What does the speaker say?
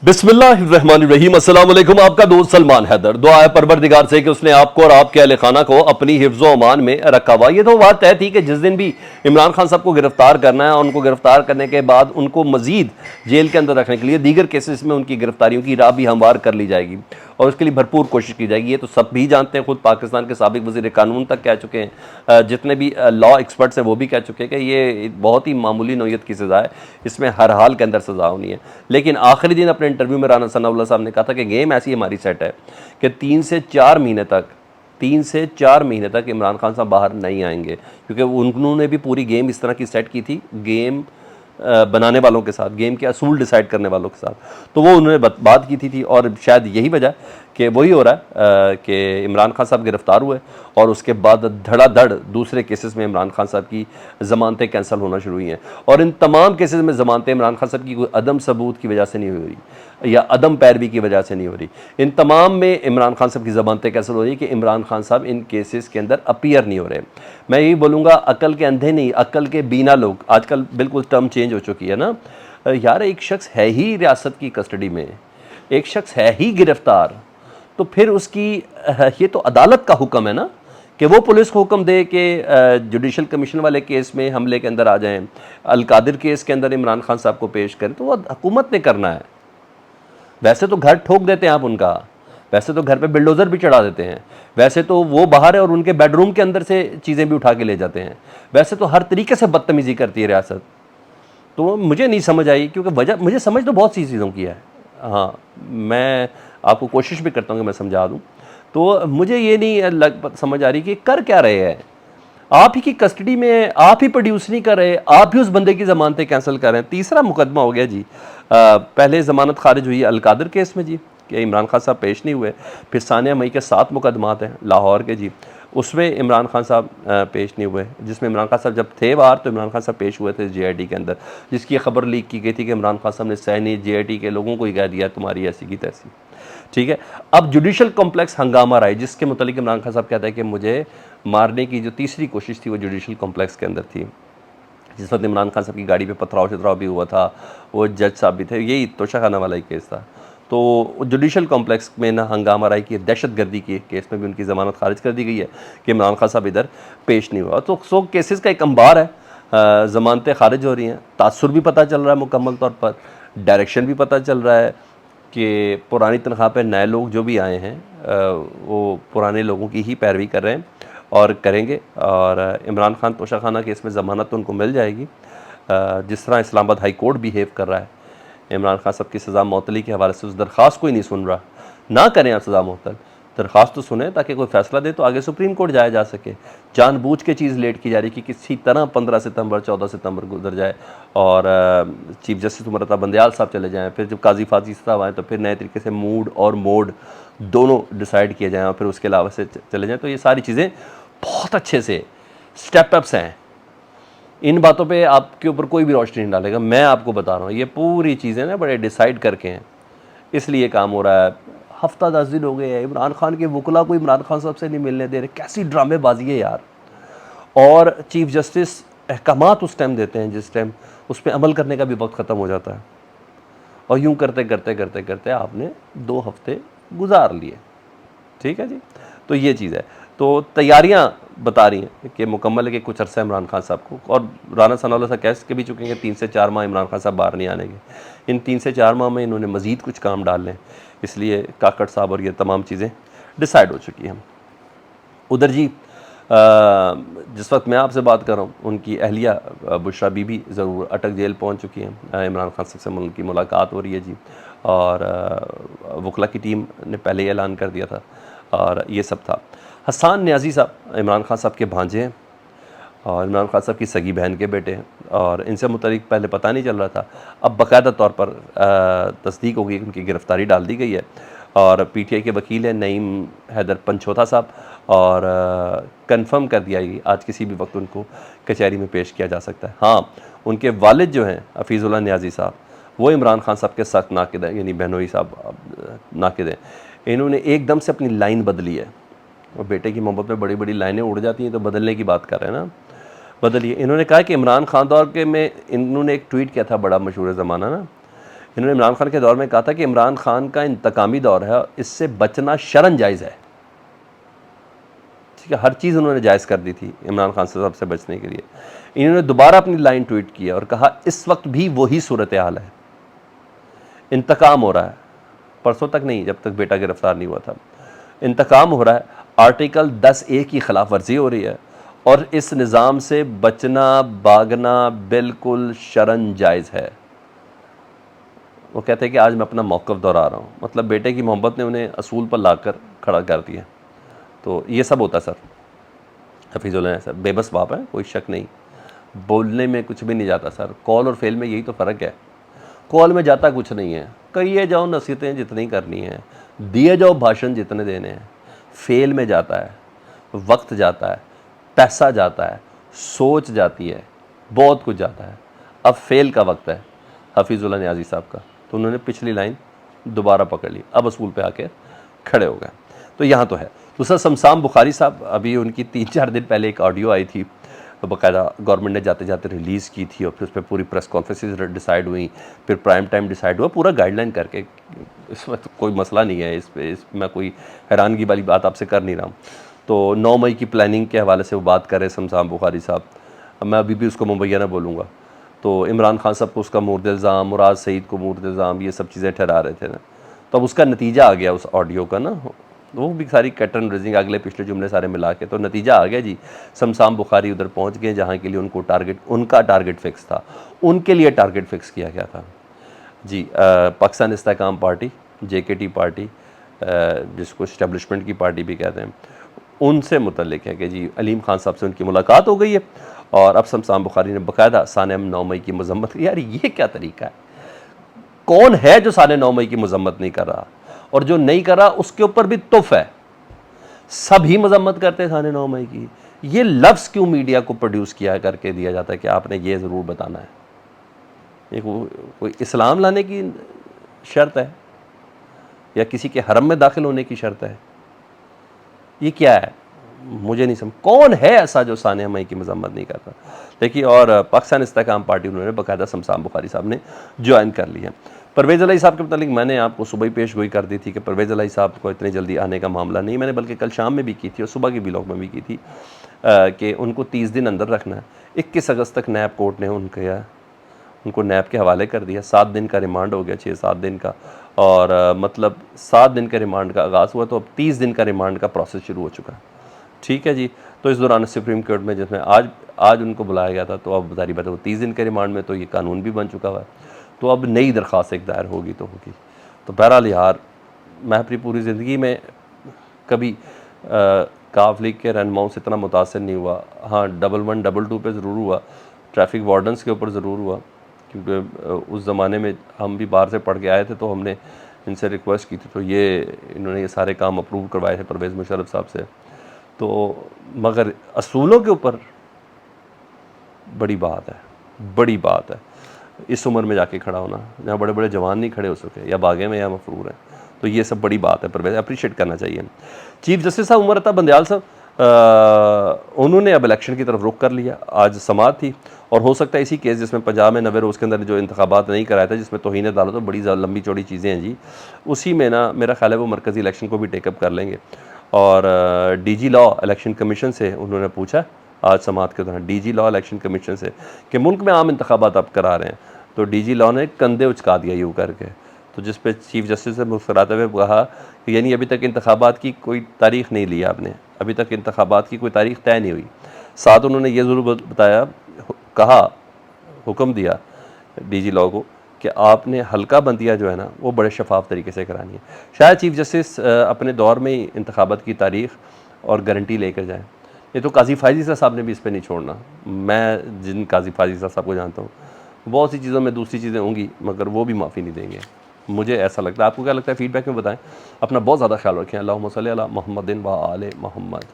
बिस्मिल्लाहिर्रहमानिर्रहीम। अस्सलाम वालेकुम। आपका दोस्त सलमान हैदर। दुआ है परवरदिगार से कि उसने आपको और आपके अहले खाना को अपनी हिफ्ज़ो अमान में रखा हुआ। ये तो बात तय थी कि जिस दिन भी इमरान खान साहब को गिरफ्तार करना है और उनको गिरफ्तार करने के बाद उनको मजीद जेल के अंदर रखने के लिए दीगर केसेस में उनकी गिरफ्तारियों की राह भी हमवार कर ली जाएगी और उसके लिए भरपूर कोशिश की जाएगी। ये तो सब भी जानते हैं, खुद पाकिस्तान के साबिक वज़ीर कानून तक कह चुके हैं, जितने भी लॉ एक्सपर्ट्स हैं वो भी कह चुके हैं कि ये बहुत ही मामूली नौयत की सज़ा है, इसमें हर हाल के अंदर सज़ा होनी है। लेकिन आखिरी दिन अपने इंटरव्यू में राना सनाउल्लाह साहब ने कहा था कि गेम ऐसी हमारी सेट है कि 3 से 4 महीने तक इमरान खान साहब बाहर नहीं आएंगे, क्योंकि उन्होंने भी पूरी गेम इस तरह की सेट की थी, गेम बनाने वालों के साथ, गेम के असूल डिसाइड करने वालों के साथ। तो वो उन्होंने बात की थी और शायद यही वजह कि वही हो रहा है कि इमरान खान साहब गिरफ्तार हुए और उसके बाद धड़ाधड़ दूसरे केसेस में इमरान खान साहब की ज़मानतें कैंसिल होना शुरू हुई हैं। और इन तमाम केसेस में ज़मानतें इमरान खान साहब की कोई अदम सबूत की वजह से नहीं हो रही या अदम पैरवी की वजह से नहीं हो रही। इन तमाम में इमरान खान साहब की ज़मानतें कैंसिल हो रही कि इमरान खान साहब इन केसेस के अंदर अपीयर नहीं हो रहे। मैं यही बोलूँगा, अक्ल के अंधे नहीं, अक्ल के बीना लोग, आजकल बिल्कुल टर्म चेंज हो चुकी है ना यार। एक शख्स है ही रियासत की कस्टडी में, एक शख्स है ही गिरफ्तार, तो फिर उसकी ये तो अदालत का हुक्म है ना कि वो पुलिस को हुक्म दे कि जुडिशल कमीशन वाले केस में हमले के अंदर आ जाएं, अलकादिर केस के अंदर इमरान खान साहब को पेश करें, तो वो हुकूमत ने करना है। वैसे तो घर ठोक देते हैं आप उनका, वैसे तो घर पे बिल्डोज़र भी चढ़ा देते हैं, वैसे तो वो बाहर है और उनके बेडरूम के अंदर से चीज़ें भी उठा के ले जाते हैं, वैसे तो हर तरीके से बदतमीज़ी करती है रियासत। तो मुझे नहीं समझ आई, क्योंकि वजह मुझे समझ तो बहुत सी चीज़ों की है। हाँ, मैं आपको कोशिश भी करता हूँ कि मैं समझा दूँ। तो मुझे ये नहीं समझ आ रही कि कर क्या रहे हैं। आप ही की कस्टडी में, आप ही प्रोड्यूस नहीं कर रहे, आप ही उस बंदे की ज़मानतें कैंसिल कर रहे हैं। तीसरा मुकदमा हो गया जी। पहले ज़मानत खारिज हुई अलकादर केस में जी, कि इमरान खान साहब पेश नहीं हुए। फिर सानिया मई के 7 मुकदमात हैं लाहौर के जी, उसमें इमरान खान साहब पेश नहीं हुए, जिसमें इमरान खान साहब जब थे बाहर तो इमरान खान साहब पेश हुए थे JIT के अंदर, जिसकी खबर लीक की गई थी कि इमरान खान साहब ने सैनी JIT के लोगों को ही कह दिया तुम्हारी ऐसी की तैसी। ठीक है, अब जुडिशल कॉम्प्लेक्स हंगामा रहा, जिसके मुतालिक इमरान खान साहब कहता है कि मुझे मारने की जो तीसरी कोशिश थी वो जुडिशल कॉम्प्लेक्स के अंदर थी, जिस वक्त इमरान खान साहब की गाड़ी पे पथराव शथराव भी हुआ था, वो जज साहब भी थे, यही तोशाखाना वाला ही केस था। तो जुडिशल कॉम्प्लेक्स में ना हंगामा राय की दहशतगर्दी के केस में भी उनकी ज़मानत खारिज कर दी गई है कि इमरान खान साहब इधर पेश नहीं हुआ। तो 100 केसेस का एक अंबार है, ज़मानतें खारिज हो रही हैं, तासुर भी पता चल रहा है मुकम्मल तौर पर, डायरेक्शन भी पता चल रहा है कि पुरानी तनख्वाह पर नए लोग जो भी आए हैं वो पुराने लोगों की ही पैरवी कर रहे हैं और करेंगे। और इमरान खान तोशाखाना केस में ज़मानत तो उनको मिल जाएगी। जिस तरह इस्लामाबाद हाई कोर्ट बिहेव कर रहा है इमरान खान साहब की सज़ा मअतली के हवाले से, उस दरख्वास्त को ही नहीं सुन रहा। ना करें आप सज़ा मअतल, दरख्वास्त तो सुने ताकि कोई फैसला दे तो आगे सुप्रीम कोर्ट जाया जा सके। जानबूझ के चीज़ लेट की जा रही कि किसी तरह 15 सितंबर 14 सितंबर गुजर जाए और चीफ जस्टिस उमरता बंदयाल साहब चले जाएँ, फिर जब काजी फाजी साहब आएँ तो फिर नए तरीके से मूड और मोड दोनों डिसाइड किए जाएँ और फिर उसके अलावा से चले जाएँ। तो ये सारी चीज़ें बहुत अच्छे से स्टेप अप्स हैं। इन बातों पे आपके ऊपर कोई भी रोशनी नहीं डालेगा, मैं आपको बता रहा हूँ। ये पूरी चीज़ें ना बड़े डिसाइड करके हैं, इसलिए काम हो रहा है। हफ्ता 10 दिन हो गए हैं, इमरान खान के वकला को इमरान खान साहब से नहीं मिलने दे रहे। कैसी ड्रामेबाजी है यार। और चीफ जस्टिस अहकामात उस टाइम देते हैं जिस टाइम उस पर अमल करने का भी वक्त ख़त्म हो जाता है, और यूँ करते करते करते करते आपने 2 हफ्ते गुजार लिए। ठीक है जी, तो ये चीज़ है। तो तैयारियां बता रही हैं कि मुकम्मल है कि कुछ अरसा इमरान खान साहब को, और राना सनाउल्लाह साहब कह के भी चुके हैं कि 3 से 4 माह इमरान खान साहब बाहर नहीं आने के। इन 3 से 4 माह में इन्होंने मज़ीद कुछ काम डाल लें, इसलिए काकड़ साहब और ये तमाम चीज़ें डिसाइड हो चुकी हैं। उधर जी जिस वक्त मैं आपसे बात कर रहा हूँ उनकी अहलिया बुशरा बीबी ज़रूर अटक जेल पहुँच चुकी हैं। इमरान खान साहब से उनकी मुलाकात हो रही है जी, और वकला की टीम ने पहले ही ऐलान कर दिया था और ये सब था। हसन न्याजी साहब इमरान खान साहब के भांजे हैं और इमरान खान साहब की सगी बहन के बेटे हैं, और इनसे मुतालिक पहले पता नहीं चल रहा था, अब बाकायदा तौर पर तस्दीक हो गई, उनकी गिरफ़्तारी डाल दी गई है। और PTI के वकील हैं नईम हैदर पंचोथा साहब, और कंफर्म कर दिया कि आज किसी भी वक्त उनको कचहरी में पेश किया जा सकता है। हाँ, उनके वालिद जो हैं हफीज़ुल्लाह न्याजी साहब, वो इमरान खान साहब के सख्त नाकिद हैं, यानी बहनोई साहब नाकिद हैं। इन्होंने एकदम से अपनी लाइन बदली है, और बेटे की मोहब्बत में बड़ी बड़ी लाइनें उड़ जाती हैं, तो बदलने की बात कर रहे हैं ना, बदलिए। इन्होंने कहा कि इमरान खान दौर के में इन्होंने एक ट्वीट किया था बड़ा मशहूर ज़माना ना, इन्होंने इमरान खान के दौर में कहा था कि इमरान खान का इंतकामी दौर है, इससे बचना शरन जायज़ है। ठीक है, हर चीज़ उन्होंने जायज़ कर दी थी इमरान खान साहब से बचने के लिए। इन्होंने दोबारा अपनी लाइन ट्वीट किया और कहा इस वक्त भी वही सूरत हाल है, इंतकाम हो रहा है। परसों तक नहीं, जब तक बेटा गिरफ्तार नहीं हुआ था, इंतकाम हो रहा है। आर्टिकल 10A की खिलाफ वर्जी हो रही है और इस निज़ाम से बचना भागना बिल्कुल शरन जायज़ है। वो कहते हैं कि आज मैं अपना मौक़िफ़ दोहरा रहा हूँ, मतलब बेटे की मोहब्बत ने उन्हें असूल पर लाकर खड़ा कर दिया। तो ये सब होता सर। हफीज़ुल्लाह सर बेबस बाप है, कोई शक नहीं, बोलने में कुछ भी नहीं जाता सर। कॉल और फेल में यही तो फ़र्क है। कॉल में जाता कुछ नहीं है, कहिए जाओ नसीहतें जितनी करनी है, दिए जाओ भाषण जितने देने हैं। फेल में जाता है, वक्त जाता है, पैसा जाता है, सोच जाती है, बहुत कुछ जाता है। अब फेल का वक्त है हफीज़ुल्लाह नियाज़ी साहब का, तो उन्होंने पिछली लाइन दोबारा पकड़ ली, अब असूल पे आके खड़े हो गए। तो यहाँ तो है। दूसरा शमशाम बुखारी साहब, अभी उनकी 3-4 दिन पहले एक ऑडियो आई थी, बाकायदा गवर्नमेंट ने जाते जाते रिलीज़ की थी और फिर उस पर पूरी प्रेस कॉन्फ्रेंसेस डिसाइड हुई, फिर प्राइम टाइम डिसाइड हुआ, पूरा गाइडलाइन करके। इसमें तो कोई मसला नहीं है, इस मैं कोई हैरानगी वाली बात आपसे कर नहीं रहा हूँ। तो 9 मई की प्लानिंग के हवाले से वो बात कर रहे शमशाम बुखारी साहब। मैं अभी भी उसको मुबैना बोलूँगा। तो इमरान खान साहब को उसका मुर्द इल्ज़ाम, मुराद सईद को मुर्द इल्ज़ाम, ये सब चीज़ें ठहरा रहे थे ना। तो अब उसका नतीजा आ गया उस ऑडियो का ना, वो भी सारी कटन रेजिंग, अगले पिछले जुमले सारे मिला के, तो नतीजा आ गया जी। शमशाम बुखारी उधर पहुंच गए जहां के लिए उनको उनका टारगेट फिक्स था, उनके लिए टारगेट फिक्स किया गया था जी। पाकिस्तान इस्तेहकाम पार्टी, JKT पार्टी, जिसको इस्टेब्लिशमेंट की पार्टी भी कहते हैं, उनसे मुतल्लिक है कि जी अलीम खान साहब से उनकी मुलाकात हो गई है और अब शमशाम बुखारी ने बाकायदा साने 9 मई की मजम्मत। यार ये क्या तरीका है? कौन है जो साने 9 मई की मजम्मत नहीं कर रहा, और जो नहीं कर रहा उसके ऊपर भी तुफ है। सभी मजम्मत करते हैं साने 9 मई की। ये लफ्ज़ क्यों मीडिया को प्रोड्यूस किया करके दिया जाता है कि आपने ये ज़रूर बताना है? ये कोई इस्लाम लाने की शर्त है या किसी के हरम में दाखिल होने की शर्त है? ये क्या है? मुझे नहीं समझ कौन है ऐसा जो सानिया मई की मजम्मत नहीं करता। देखिए, और पाकिस्तान इस्तेहकाम पार्टी उन्होंने बाकायदा शमशाम बुखारी साहब ने ज्वाइन कर लिया। परवेज़ इलाही साहब के मतलब मैंने आपको सुबह ही पेश गोई कर दी थी कि परवेज़ इलाही साहब को इतनी जल्दी आने का मामला नहीं, मैंने बल्कि कल शाम में भी की थी और सुबह के ब्लॉग में भी की थी कि उनको 30 दिन अंदर रखना है। 21 अगस्त तक नैब कोर्ट ने उनको नैब के हवाले कर दिया। 7 दिन का रिमांड हो गया, 6-7 दिन का, और मतलब 7 दिन के रिमांड का आगाज़ हुआ, तो अब 30 दिन का रिमांड का प्रोसेस शुरू हो चुका है। ठीक है जी। तो इस दौरान सुप्रीम कोर्ट में जिसमें आज उनको बुलाया गया था, तो अब जारी बात है वो 30 दिन के रिमांड में, तो ये कानून भी बन चुका हुआ है। तो अब नई दरख्वास्त एक दायर होगी तो होगी। तो बहरहाल यार, मैं अपनी पूरी ज़िंदगी में कभी काफ लीग के रहनुमाओं से इतना मुतासर नहीं हुआ। हाँ, 11, 22 पे ज़रूर हुआ, ट्रैफिक वार्डन्स के ऊपर ज़रूर हुआ, क्योंकि उस ज़माने में हम भी बाहर से पढ़ के आए थे, तो हमने इनसे रिक्वेस्ट की थी, तो इन्होंने ये सारे काम अप्रूव करवाए थे परवेज़ मुशर्रफ साहब से। तो मगर असूलों के ऊपर बड़ी बात है इस उम्र में जाके खड़ा होना, जहाँ बड़े बड़े जवान नहीं खड़े हो सके, या बागे में या मफरूर हैं। तो ये सब बड़ी बात है, परवेज़ अप्रिशिएट करना चाहिए। चीफ जस्टिस साहब उमर अता बंदयाल साहब, उन्होंने अब इलेक्शन की तरफ रुख कर लिया। आज समाअत थी, और हो सकता है इसी केस जिसमें पंजाब में 90 रोज़ के अंदर जो इंतखाबात नहीं कराया था, जिसमें तौहीन अदालत, तो बड़ी लंबी चौड़ी चीज़ें हैं जी, उसी में ना मेरा ख्याल है वो मरकज़ी इलेक्शन को भी टेकअप कर लेंगे। और DG लॉ इलेक्शन कमीशन से उन्होंने पूछा आज समाअत के दौरान, DG लॉ इलेक्शन कमीशन से, कि मुल्क में आम इंतखाबात अब करा रहे हैं। तो DG लॉ ने कंधे उचका दिया यूँ करके, तो जिस पे चीफ जस्टिस से मुस्कुराते हुए कहा कि यानी अभी तक इंतखाबात की कोई तारीख़ नहीं ली आपने, अभी तक इंतखाबात की कोई तारीख़ तय नहीं हुई। साथ उन्होंने ये ज़रूर बताया, हुक्म दिया DG लॉ को कि आपने हल्का बंदियाँ जो है ना, वो बड़े शफाफ तरीके से करानी है। शायद चीफ जस्टिस अपने दौर में ही इंतखाबात की तारीख़ और गारंटी लेकर जाएँ। ये तो काजी फायज़ी साहब ने भी इस पर नहीं छोड़ना। मैं जिन काजी फायज़ी साहब को जानता हूँ, बहुत सी चीज़ों में दूसरी चीज़ें होंगी, मगर वो भी माफ़ी नहीं देंगे, मुझे ऐसा लगता है। आपको क्या लगता है? फीडबैक में बताएं। अपना बहुत ज़्यादा ख्याल रखें। अल्लाहुम्मा सल्ली अला मुहम्मदिन व आले मुहम्मद।